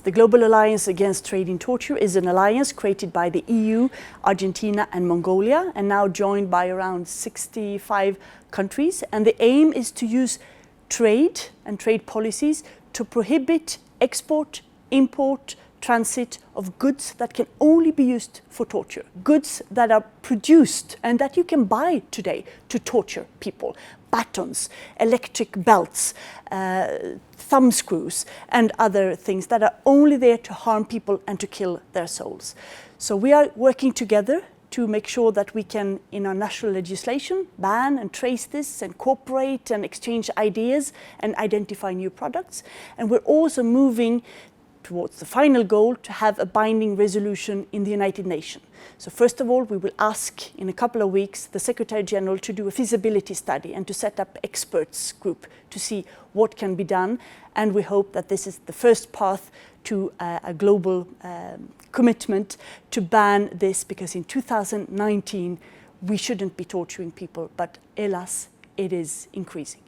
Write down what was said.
The Global Alliance Against Trade in Torture is an alliance created by the EU, Argentina and Mongolia, and now joined by around 65 countries. And the aim is to use trade and trade policies to prohibit export, import, transit of goods that can only be used for torture. Goods that are produced and that you can buy today to torture people. Batons, electric belts, thumb screws and other things that are only there to harm people and to kill their souls. So we are working together to make sure that we can, in our national legislation, ban and trace this and cooperate and exchange ideas and identify new products. And we're also moving towards the final goal to have a binding resolution in the United Nations. So first of all, we will ask in a couple of weeks the Secretary General to do a feasibility study and to set up experts group to see what can be done. And we hope that this is the first path to a global commitment to ban this, because in 2019 we shouldn't be torturing people, but alas, it is increasing.